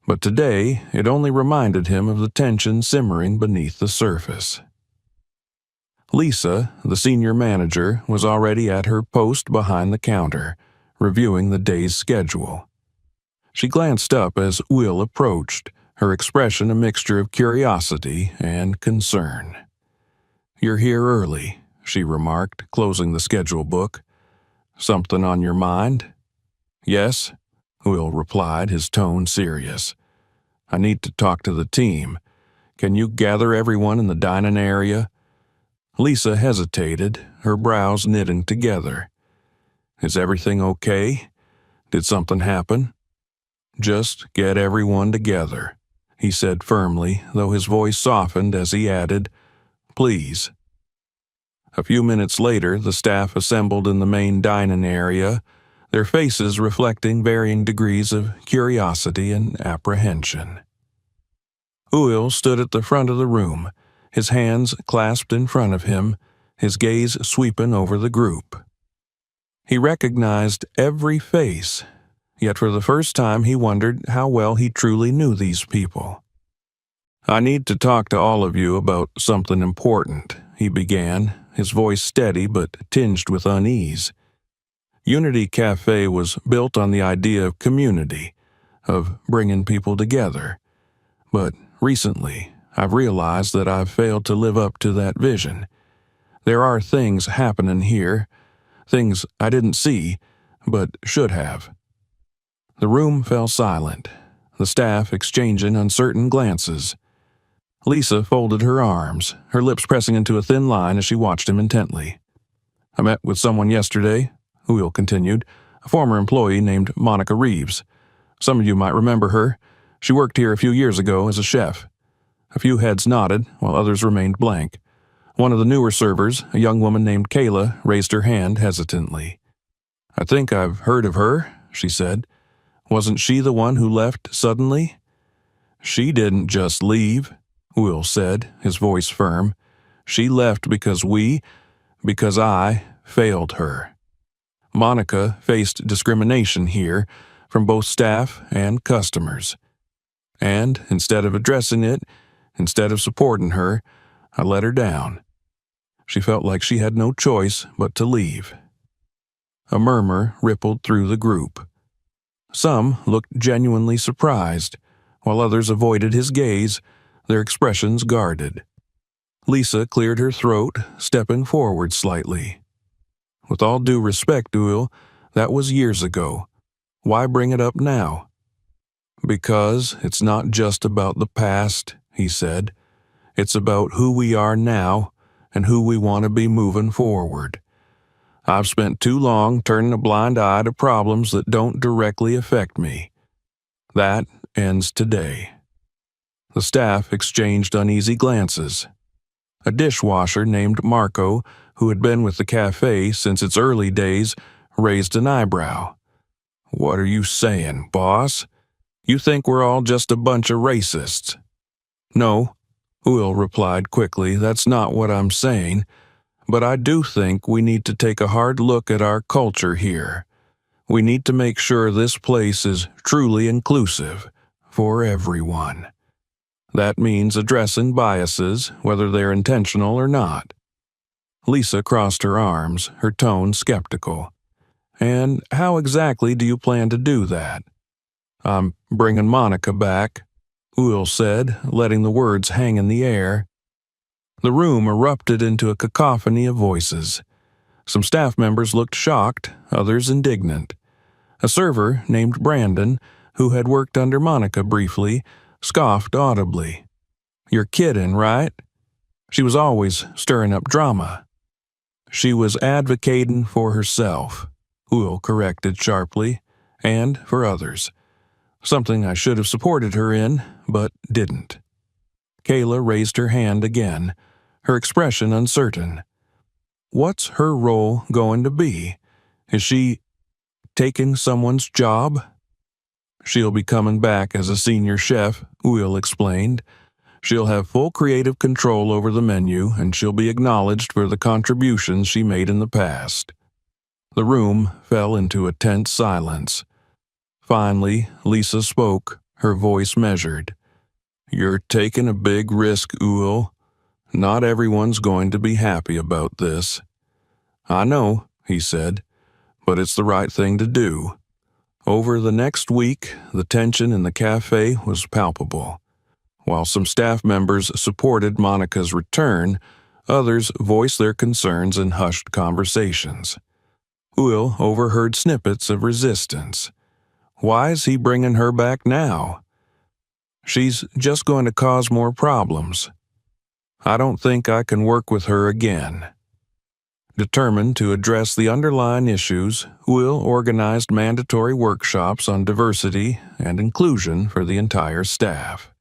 S1: but today it only reminded him of the tension simmering beneath the surface. Lisa, the senior manager, was already at her post behind the counter, reviewing the day's schedule. She glanced up as Will approached, her expression a mixture of curiosity and concern. "You're here early," she remarked, closing the schedule book. "Something on your mind?" "Yes," Will replied, his tone serious. "I need to talk to the team. Can you gather everyone in the dining area?" Lisa hesitated, her brows knitting together. "Is everything okay? Did something happen?" "Just get everyone together," he said firmly, though his voice softened as he added, "Please." A few minutes later, the staff assembled in the main dining area, their faces reflecting varying degrees of curiosity and apprehension. Will stood at the front of the room, his hands clasped in front of him, his gaze sweeping over the group. He recognized every face, yet for the first time he wondered how well he truly knew these people. "I need to talk to all of you about something important," he began, his voice steady but tinged with unease. Unity Cafe was built on the idea of community, of bringing people together. But recently, I've realized that I've failed to live up to that vision. There are things happening here, things I didn't see, but should have. The room fell silent, the staff exchanging uncertain glances. Lisa folded her arms, her lips pressing into a thin line as she watched him intently. "I met with someone yesterday," Will continued, "a former employee named Monica Reeves. Some of you might remember her. She worked here a few years ago as a chef." A few heads nodded, while others remained blank. One of the newer servers, a young woman named Kayla, raised her hand hesitantly. "I think I've heard of her," she said. "Wasn't she the one who left suddenly?" "She didn't just leave," Will said, his voice firm. "She left because I failed her. Monica faced discrimination here from both staff and customers. And instead of addressing it, instead of supporting her, I let her down. She felt like she had no choice but to leave." A murmur rippled through the group. Some looked genuinely surprised, while others avoided his gaze, their expressions guarded. Lisa cleared her throat, stepping forward slightly. "With all due respect, Will, that was years ago. Why bring it up now?" "Because it's not just about the past," he said. "It's about who we are now and who we want to be moving forward. I've spent too long turning a blind eye to problems that don't directly affect me. That ends today." The staff exchanged uneasy glances. A dishwasher named Marco, who had been with the cafe since its early days, raised an eyebrow. "What are you saying, boss? You think we're all just a bunch of racists?" "No," Will replied quickly, "that's not what I'm saying. But I do think we need to take a hard look at our culture here. We need to make sure this place is truly inclusive for everyone. That means addressing biases, whether they're intentional or not." Lisa crossed her arms, her tone skeptical. "And how exactly do you plan to do that?" "I'm bringing Monica back," Will said, letting the words hang in the air. The room erupted into a cacophony of voices. Some staff members looked shocked, others indignant. A server named Brandon, who had worked under Monica briefly, scoffed audibly. "You're kidding, right?" She was always stirring up drama. "She was advocating for herself," Will corrected sharply, "and for others. Something I should have supported her in, but didn't." Kayla raised her hand again, her expression uncertain. What's her role going to be? Is she taking someone's job? She'll be coming back as a senior chef, Will explained. She'll have full creative control over the menu, and she'll be acknowledged for the contributions she made in the past. The room fell into a tense silence. Finally, Lisa spoke, her voice measured. You're taking a big risk, Will. Not everyone's going to be happy about this. I know, he said, but it's the right thing to do. Over the next week, the tension in the cafe was palpable. While some staff members supported Monica's return, others voiced their concerns in hushed conversations. Will overheard snippets of resistance. Why is he bringing her back now? She's just going to cause more problems. I don't think I can work with her again. Determined to address the underlying issues, Will organized mandatory workshops on diversity and inclusion for the entire staff.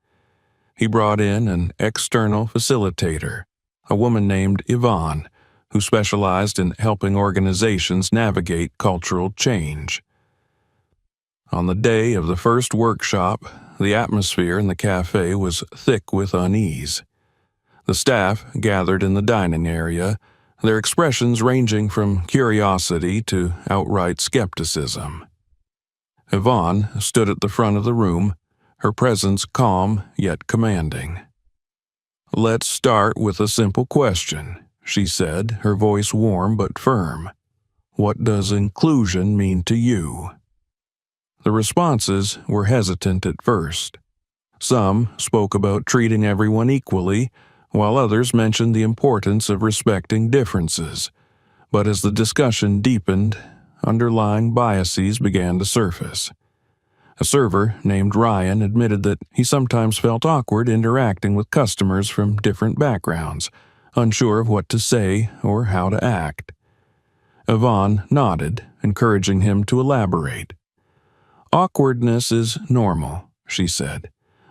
S1: He brought in an external facilitator, a woman named Yvonne, who specialized in helping organizations navigate cultural change. On the day of the first workshop, the atmosphere in the cafe was thick with unease. The staff gathered in the dining area, their expressions ranging from curiosity to outright skepticism. Yvonne stood at the front of the room, her presence calm yet commanding. Let's start with a simple question, she said, her voice warm but firm. What does inclusion mean to you? The responses were hesitant at first. Some spoke about treating everyone equally, while others mentioned the importance of respecting differences. But as the discussion deepened, underlying biases began to surface. A server named Ryan admitted that he sometimes felt awkward interacting with customers from different backgrounds, unsure of what to say or how to act. Yvonne nodded, encouraging him to elaborate. Awkwardness is normal, she said,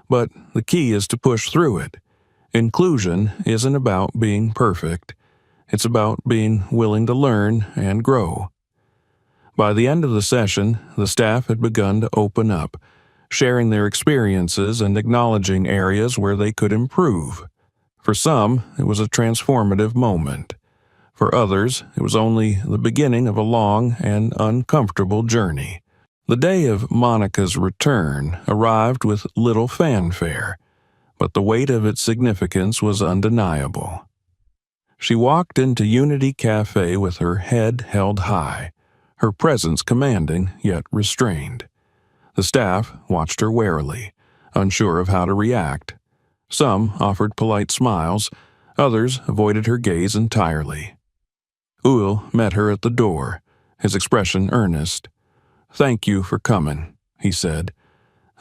S1: but the key is to push through it. Inclusion isn't about being perfect. It's about being willing to learn and grow. By the end of the session, the staff had begun to open up, sharing their experiences and acknowledging areas where they could improve. For some, it was a transformative moment. For others, it was only the beginning of a long and uncomfortable journey. The day of Monica's return arrived with little fanfare, but the weight of its significance was undeniable. She walked into Unity Cafe with her head held high, her presence commanding yet restrained. The staff watched her warily, unsure of how to react. Some offered polite smiles, others avoided her gaze entirely. Will met her at the door, his expression earnest. Thank you for coming, he said.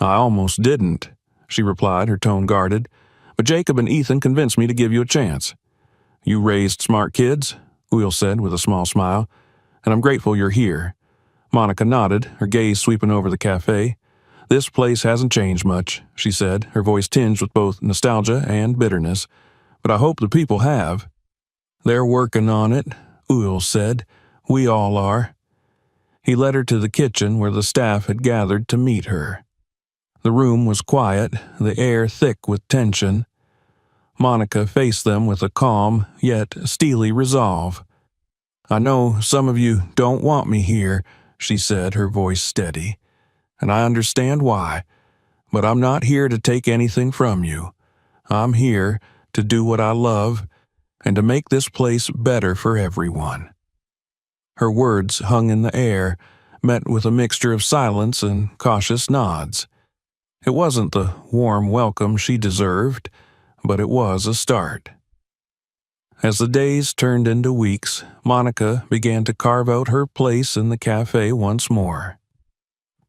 S1: I almost didn't, she replied, her tone guarded, but Jacob and Ethan convinced me to give you a chance. You raised smart kids, Will said with a small smile, and I'm grateful you're here. Monica nodded, her gaze sweeping over the cafe. This place hasn't changed much, she said, her voice tinged with both nostalgia and bitterness, but I hope the people have. They're working on it, Will said. We all are. He led her to the kitchen where the staff had gathered to meet her. The room was quiet, the air thick with tension. Monica faced them with a calm, yet steely resolve. I know some of you don't want me here, she said, her voice steady, and I understand why, but I'm not here to take anything from you. I'm here to do what I love and to make this place better for everyone. Her words hung in the air, met with a mixture of silence and cautious nods. It wasn't the warm welcome she deserved, but it was a start. As the days turned into weeks, Monica began to carve out her place in the cafe once more.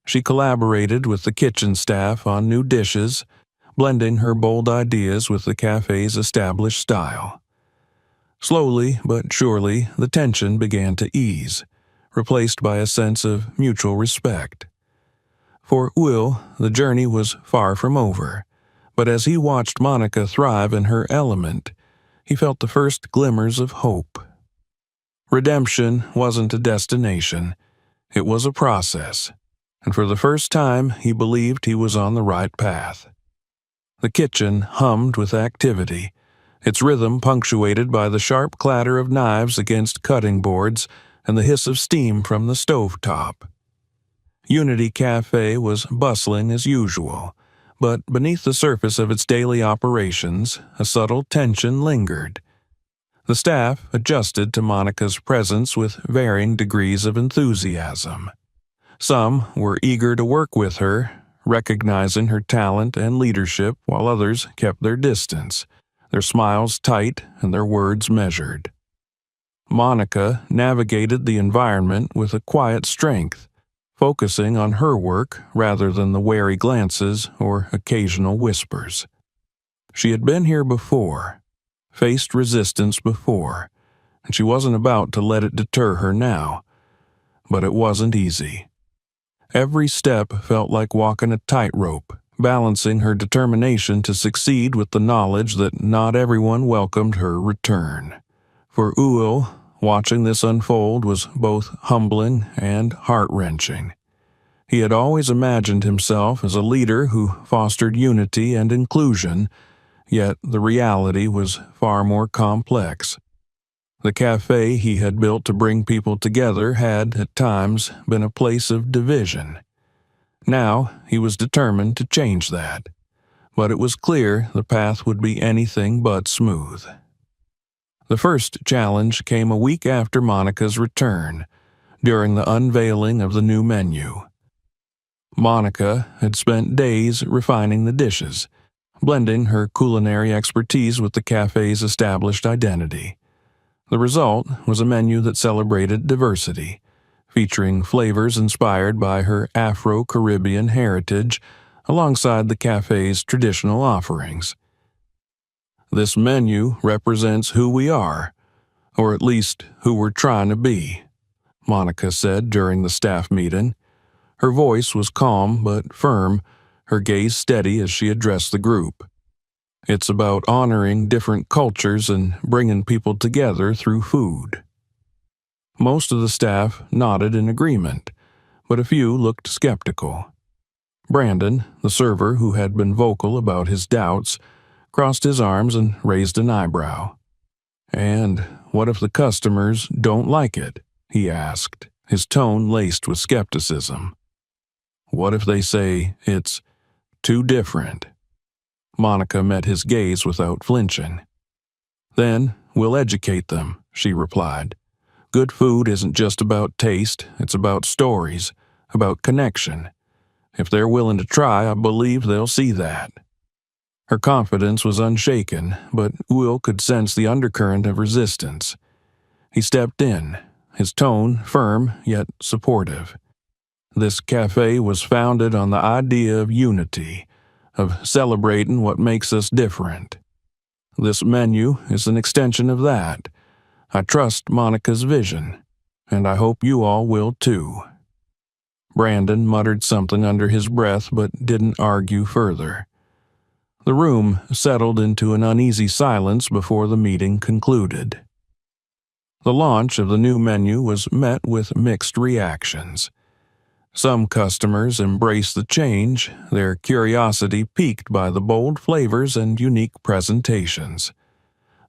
S1: She collaborated with the kitchen staff on new dishes, blending her bold ideas with the cafe's established style. Slowly but surely, the tension began to ease, replaced by a sense of mutual respect. For Will, the journey was far from over, but as he watched Monica thrive in her element, he felt the first glimmers of hope. Redemption wasn't a destination, it was a process, and for the first time he believed he was on the right path. The kitchen hummed with activity, its rhythm punctuated by the sharp clatter of knives against cutting boards and the hiss of steam from the stovetop. Unity Cafe was bustling as usual, but beneath the surface of its daily operations, a subtle tension lingered. The staff adjusted to Monica's presence with varying degrees of enthusiasm. Some were eager to work with her, recognizing her talent and leadership, while others kept their distance, their smiles tight and their words measured. Monica navigated the environment with a quiet strength, focusing on her work rather than the wary glances or occasional whispers. She had been here before, faced resistance before, and she wasn't about to let it deter her now. But it wasn't easy. Every step felt like walking a tightrope, balancing her determination to succeed with the knowledge that not everyone welcomed her return. For Uil, watching this unfold was both humbling and heart-wrenching. He had always imagined himself as a leader who fostered unity and inclusion, yet the reality was far more complex. The cafe he had built to bring people together had, at times, been a place of division. Now he was determined to change that, but it was clear the path would be anything but smooth. The first challenge came a week after Monica's return, during the unveiling of the new menu. Monica had spent days refining the dishes, blending her culinary expertise with the cafe's established identity. The result was a menu that celebrated diversity, featuring flavors inspired by her Afro-Caribbean heritage alongside the cafe's traditional offerings. This menu represents who we are, or at least who we're trying to be, Monica said during the staff meeting. Her voice was calm but firm, her gaze steady as she addressed the group. It's about honoring different cultures and bringing people together through food. Most of the staff nodded in agreement, but a few looked skeptical. Brandon, the server who had been vocal about his doubts, crossed his arms and raised an eyebrow. "And what if the customers don't like it?" he asked, his tone laced with skepticism. "What if they say it's too different?" Monica met his gaze without flinching. "Then we'll educate them," she replied. "Good food isn't just about taste, it's about stories, about connection. If they're willing to try, I believe they'll see that." Her confidence was unshaken, but Will could sense the undercurrent of resistance. He stepped in, his tone firm yet supportive. This cafe was founded on the idea of unity, of celebrating what makes us different. This menu is an extension of that. I trust Monica's vision, and I hope you all will too. Brandon muttered something under his breath but didn't argue further. The room settled into an uneasy silence before the meeting concluded. The launch of the new menu was met with mixed reactions. Some customers embraced the change, their curiosity piqued by the bold flavors and unique presentations.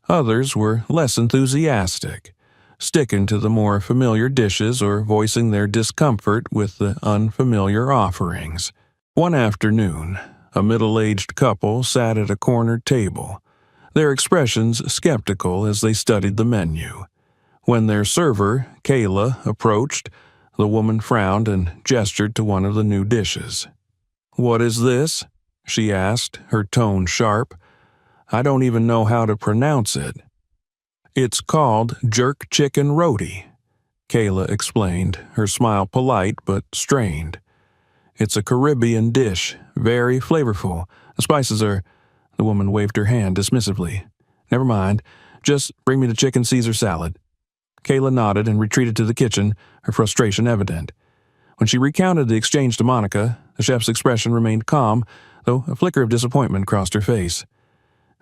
S1: Others were less enthusiastic, sticking to the more familiar dishes or voicing their discomfort with the unfamiliar offerings. One afternoon, a middle-aged couple sat at a corner table, their expressions skeptical as they studied the menu. When their server, Kayla, approached, the woman frowned and gestured to one of the new dishes. "What is this?" she asked, her tone sharp. "I don't even know how to pronounce it." "It's called jerk chicken roti," Kayla explained, her smile polite but strained. "It's a Caribbean dish, very flavorful. The spices are—" The woman waved her hand dismissively. "Never mind. Just bring me the chicken Caesar salad." Kayla nodded and retreated to the kitchen, her frustration evident. When she recounted the exchange to Monica, the chef's expression remained calm, though a flicker of disappointment crossed her face.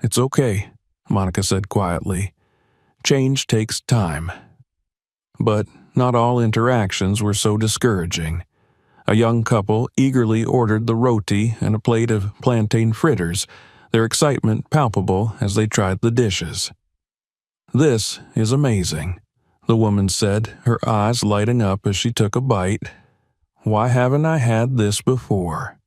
S1: "It's okay," Monica said quietly. "Change takes time." But not all interactions were so discouraging. A young couple eagerly ordered the roti and a plate of plantain fritters, their excitement palpable as they tried the dishes. "This is amazing," the woman said, her eyes lighting up as she took a bite. "Why haven't I had this before?"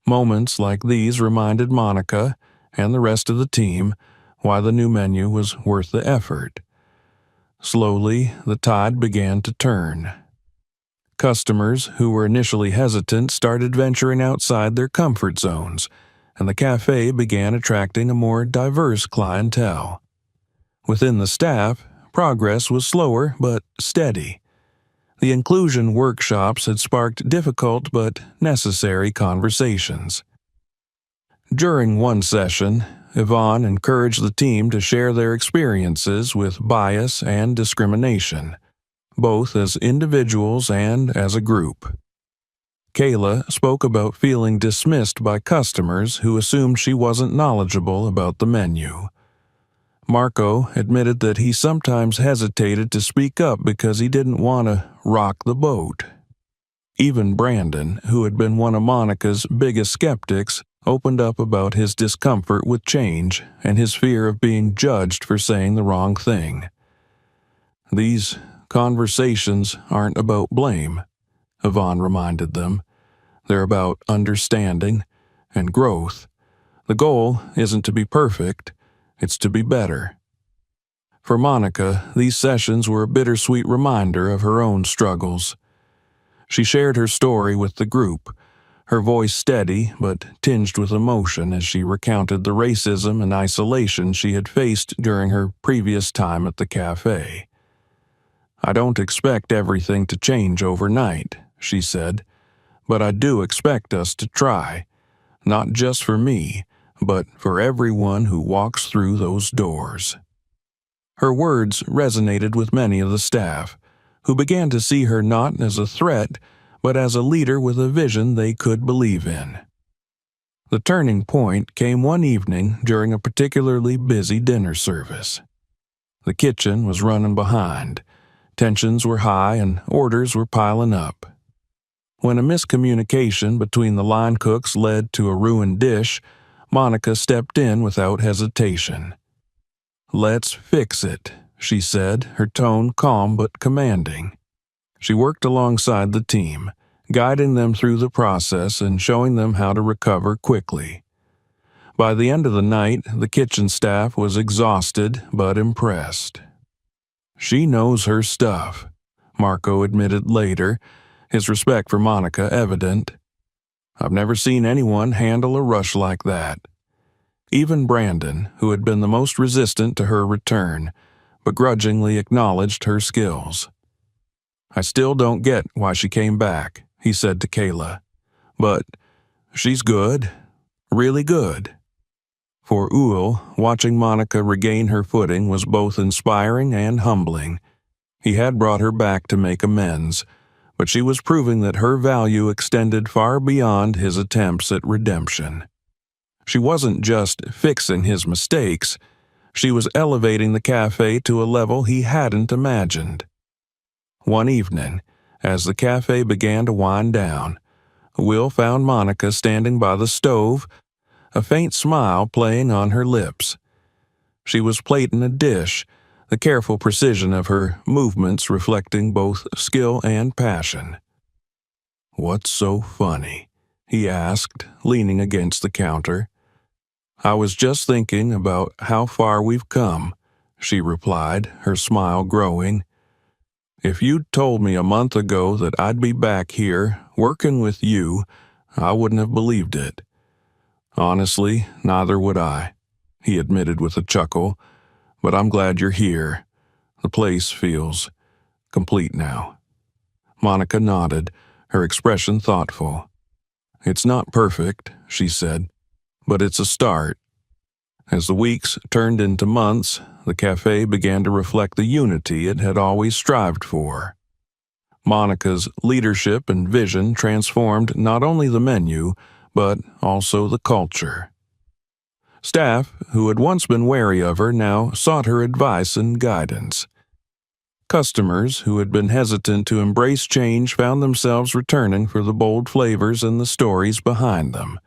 S1: Moments like these reminded Monica and the rest of the team why the new menu was worth the effort. Slowly, the tide began to turn. Customers who were initially hesitant started venturing outside their comfort zones, and the cafe began attracting a more diverse clientele. Within the staff, progress was slower but steady. The inclusion workshops had sparked difficult but necessary conversations. During one session, Yvonne encouraged the team to share their experiences with bias and discrimination, both as individuals and as a group. Kayla spoke about feeling dismissed by customers who assumed she wasn't knowledgeable about the menu. Marco admitted that he sometimes hesitated to speak up because he didn't want to rock the boat. Even Brandon, who had been one of Monica's biggest skeptics, opened up about his discomfort with change and his fear of being judged for saying the wrong thing. "These conversations aren't about blame," Yvonne reminded them. "They're about understanding and growth. The goal isn't to be perfect, it's to be better." For Monica, these sessions were a bittersweet reminder of her own struggles. She shared her story with the group, her voice steady but tinged with emotion as she recounted the racism and isolation she had faced during her previous time at the cafe. "I don't expect everything to change overnight," she said, "but I do expect us to try, not just for me, but for everyone who walks through those doors." Her words resonated with many of the staff, who began to see her not as a threat, but as a leader with a vision they could believe in. The turning point came one evening during a particularly busy dinner service. The kitchen was running behind, tensions were high, and orders were piling up. When a miscommunication between the line cooks led to a ruined dish, Monica stepped in without hesitation. "Let's fix it," she said, her tone calm but commanding. She worked alongside the team, guiding them through the process and showing them how to recover quickly. By the end of the night, the kitchen staff was exhausted but impressed. "She knows her stuff," Marco admitted later, his respect for Monica evident. "I've never seen anyone handle a rush like that." Even Brandon, who had been the most resistant to her return, begrudgingly acknowledged her skills. "I still don't get why she came back," he said to Kayla. "But she's good, really good." For Uhl, watching Monica regain her footing was both inspiring and humbling. He had brought her back to make amends, but she was proving that her value extended far beyond his attempts at redemption. She wasn't just fixing his mistakes, she was elevating the cafe to a level he hadn't imagined. One evening, as the cafe began to wind down, Will found Monica standing by the stove, a faint smile playing on her lips. She was plating a dish, the careful precision of her movements reflecting both skill and passion. "What's so funny?" he asked, leaning against the counter. "I was just thinking about how far we've come," she replied, her smile growing. "If you'd told me a month ago that I'd be back here, working with you, I wouldn't have believed it." "Honestly, neither would I," he admitted with a chuckle, "but I'm glad you're here. The place feels complete now." Monica nodded, her expression thoughtful. "It's not perfect," she said, "but it's a start." As the weeks turned into months, the cafe began to reflect the unity it had always strived for. Monica's leadership and vision transformed not only the menu, but also the culture. Staff, who had once been wary of her, now sought her advice and guidance. Customers who had been hesitant to embrace change found themselves returning for the bold flavors and the stories behind them.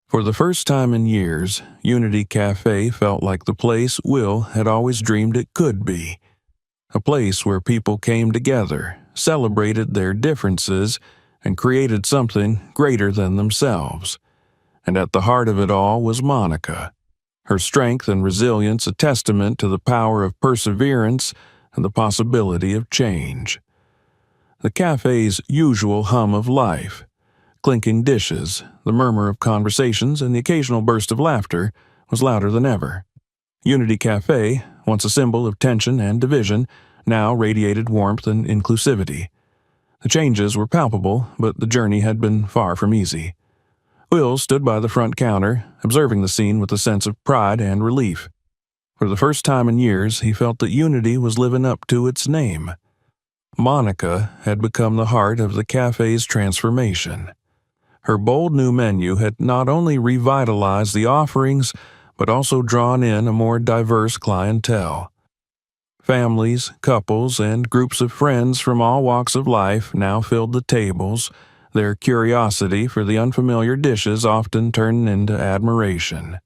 S1: For the first time in years, Unity Cafe felt like the place Will had always dreamed it could be. A place where people came together, celebrated their differences, and created something greater than themselves. And at the heart of it all was Monica. Her strength and resilience a testament to the power of perseverance and the possibility of change. The cafe's usual hum of life, clinking dishes, the murmur of conversations, and the occasional burst of laughter was louder than ever. Unity Cafe, once a symbol of tension and division, now radiated warmth and inclusivity. The changes were palpable, but the journey had been far from easy. Will stood by the front counter, observing the scene with a sense of pride and relief. For the first time in years, he felt that Unity was living up to its name. Monica had become the heart of the cafe's transformation. Her bold new menu had not only revitalized the offerings, but also drawn in a more diverse clientele. Families, couples, and groups of friends from all walks of life now filled the tables, their curiosity for the unfamiliar dishes often turned into admiration.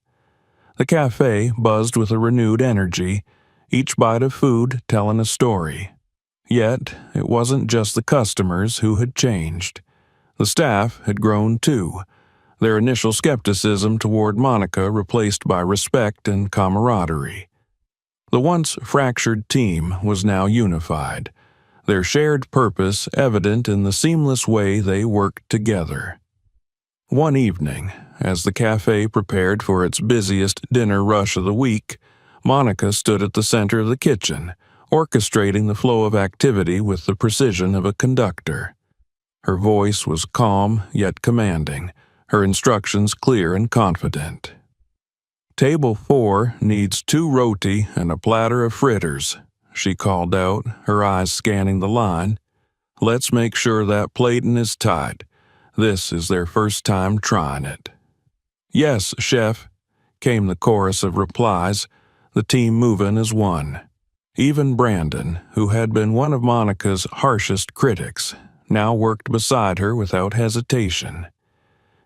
S1: The cafe buzzed with a renewed energy, each bite of food telling a story. Yet, it wasn't just the customers who had changed. The staff had grown too, their initial skepticism toward Monica replaced by respect and camaraderie. The once fractured team was now unified, their shared purpose evident in the seamless way they worked together. One evening, as the cafe prepared for its busiest dinner rush of the week, Monica stood at the center of the kitchen, orchestrating the flow of activity with the precision of a conductor. Her voice was calm yet commanding, her instructions clear and confident. "Table 4 needs 2 roti and a platter of fritters," she called out, her eyes scanning the line. "Let's make sure that plating is tight. This is their first time trying it." "Yes, chef," came the chorus of replies, the team moving as one. Even Brandon, who had been one of Monica's harshest critics, now worked beside her without hesitation.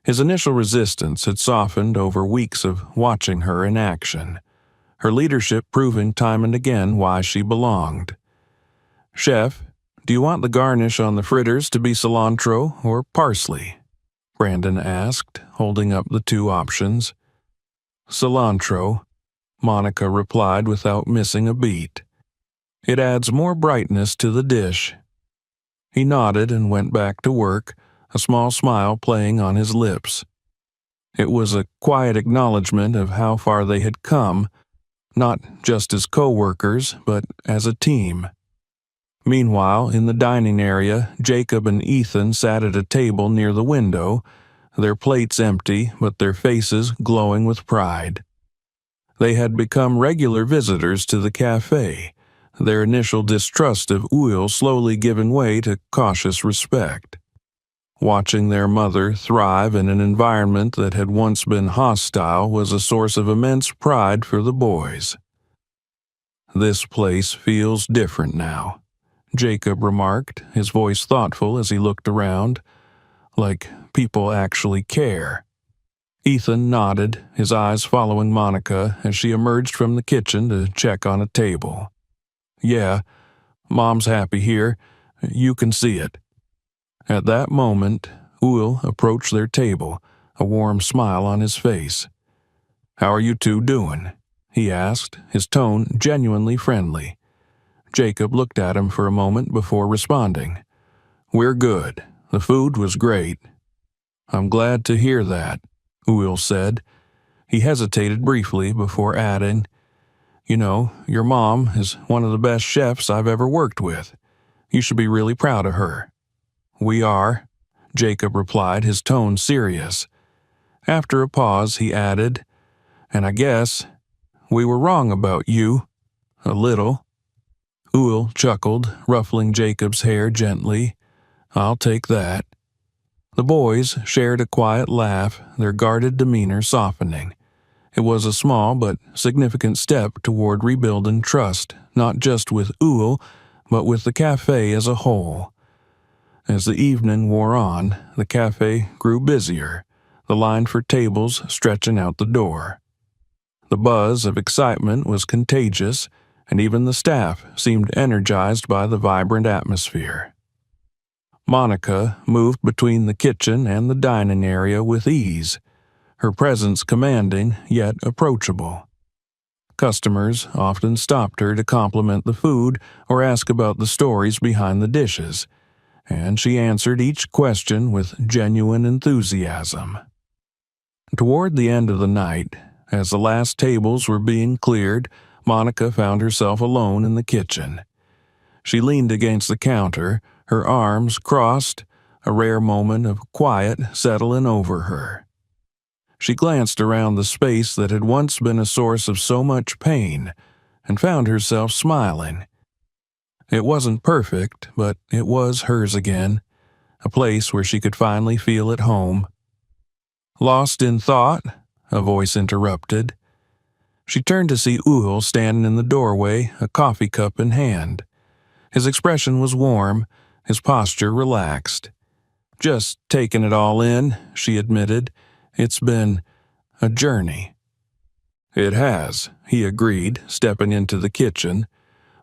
S1: His initial resistance had softened over weeks of watching her in action, her leadership proving time and again why she belonged. "Chef, do you want the garnish on the fritters to be cilantro or parsley?" Brandon asked, holding up the 2 options. "Cilantro," Monica replied without missing a beat. "It adds more brightness to the dish." He nodded and went back to work, a small smile playing on his lips. It was a quiet acknowledgement of how far they had come, not just as co-workers, but as a team. Meanwhile, in the dining area, Jacob and Ethan sat at a table near the window, their plates empty but their faces glowing with pride. They had become regular visitors to the cafe, their initial distrust of Will slowly giving way to cautious respect. Watching their mother thrive in an environment that had once been hostile was a source of immense pride for the boys. "This place feels different now," Jacob remarked, his voice thoughtful as he looked around, "like people actually care." Ethan nodded, his eyes following Monica as she emerged from the kitchen to check on a table. "Yeah, Mom's happy here. You can see it." At that moment, Will approached their table, a warm smile on his face. "How are you 2 doing?" he asked, his tone genuinely friendly. Jacob looked at him for a moment before responding. "We're good. The food was great." "I'm glad to hear that," Will said. He hesitated briefly before adding, "You know, your mom is one of the best chefs I've ever worked with. You should be really proud of her." "We are," Jacob replied, his tone serious. After a pause, he added, "And I guess we were wrong about you. A little." Will chuckled, ruffling Jacob's hair gently. "I'll take that." The boys shared a quiet laugh, their guarded demeanor softening. It was a small but significant step toward rebuilding trust, not just with Will, but with the cafe as a whole. As the evening wore on, the cafe grew busier, the line for tables stretching out the door. The buzz of excitement was contagious, and even the staff seemed energized by the vibrant atmosphere. Monica moved between the kitchen and the dining area with ease, her presence commanding yet approachable. Customers often stopped her to compliment the food or ask about the stories behind the dishes, and she answered each question with genuine enthusiasm. Toward the end of the night, as the last tables were being cleared, Monica found herself alone in the kitchen. She leaned against the counter, her arms crossed, a rare moment of quiet settling over her. She glanced around the space that had once been a source of so much pain and found herself smiling. It wasn't perfect, but it was hers again, a place where she could finally feel at home. Lost in thought, a voice interrupted. She turned to see Uhil standing in the doorway, a coffee cup in hand. His expression was warm, his posture relaxed. "Just taking it all in," she admitted. "It's been a journey." "It has," he agreed, stepping into the kitchen.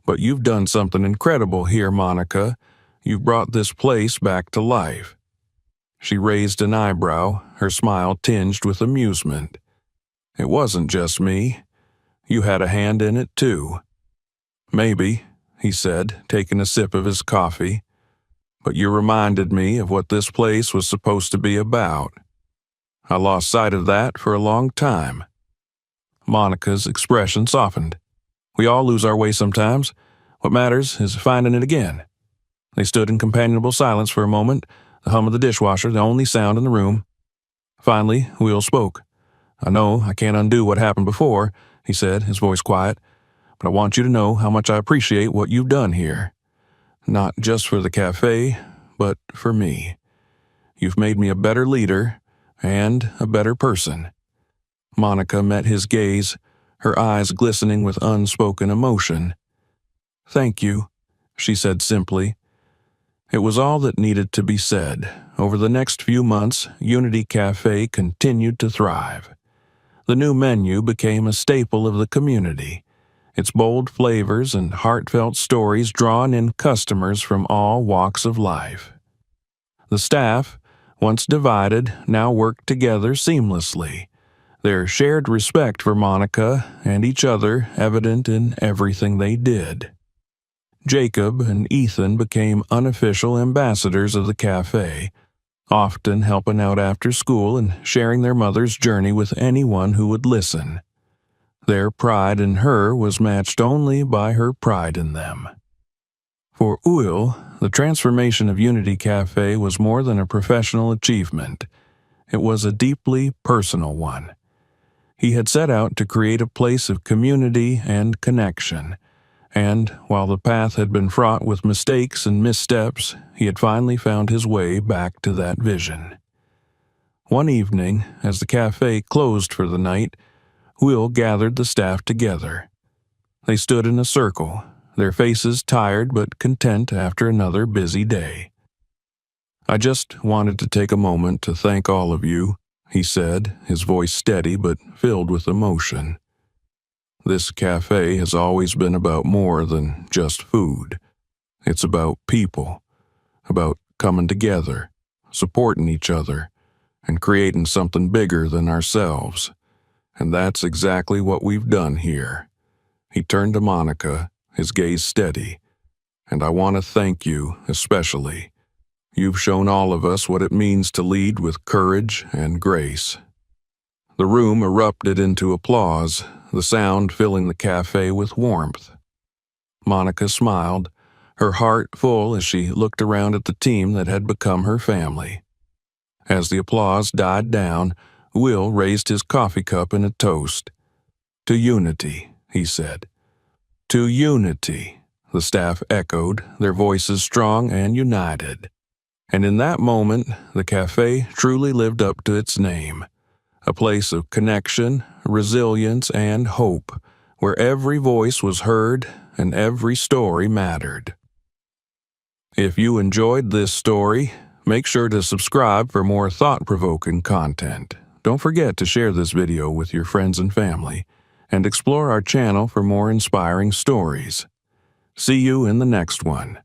S1: "But you've done something incredible here, Monica. You've brought this place back to life." She raised an eyebrow, her smile tinged with amusement. "It wasn't just me. You had a hand in it, too." "Maybe," he said, taking a sip of his coffee. "But you reminded me of what this place was supposed to be about. I lost sight of that for a long time." Monica's expression softened. "We all lose our way sometimes. What matters is finding it again." They stood in companionable silence for a moment, the hum of the dishwasher the only sound in the room. Finally, Will spoke. "I know I can't undo what happened before," he said, his voice quiet, "but I want you to know how much I appreciate what you've done here. Not just for the cafe, but for me. You've made me a better leader and a better person." Monica met his gaze, her eyes glistening with unspoken emotion. "Thank you," she said simply. It was all that needed to be said. Over the next few months, Unity Cafe continued to thrive. The new menu became a staple of the community, its bold flavors and heartfelt stories drawing in customers from all walks of life. The staff, once divided, now worked together seamlessly, their shared respect for Monica and each other evident in everything they did. Jacob and Ethan became unofficial ambassadors of the cafe, often helping out after school and sharing their mother's journey with anyone who would listen. Their pride in her was matched only by her pride in them. For Uyl, the transformation of Unity Cafe was more than a professional achievement. It was a deeply personal one. He had set out to create a place of community and connection, and while the path had been fraught with mistakes and missteps, he had finally found his way back to that vision. One evening, as the cafe closed for the night, Will gathered the staff together. They stood in a circle, their faces tired but content after another busy day. "I just wanted to take a moment to thank all of you," he said, his voice steady but filled with emotion. "This cafe has always been about more than just food. It's about people, about coming together, supporting each other, and creating something bigger than ourselves. And that's exactly what we've done here." He turned to Monica, his gaze steady. "And I want to thank you especially. You've shown all of us what it means to lead with courage and grace." The room erupted into applause, the sound filling the cafe with warmth. Monica smiled, her heart full as she looked around at the team that had become her family. As the applause died down, Will raised his coffee cup in a toast. "To unity," he said. "To unity," the staff echoed, their voices strong and united. And in that moment, the cafe truly lived up to its name. A place of connection, resilience, and hope, where every voice was heard and every story mattered. If you enjoyed this story, make sure to subscribe for more thought-provoking content. Don't forget to share this video with your friends and family, and explore our channel for more inspiring stories. See you in the next one.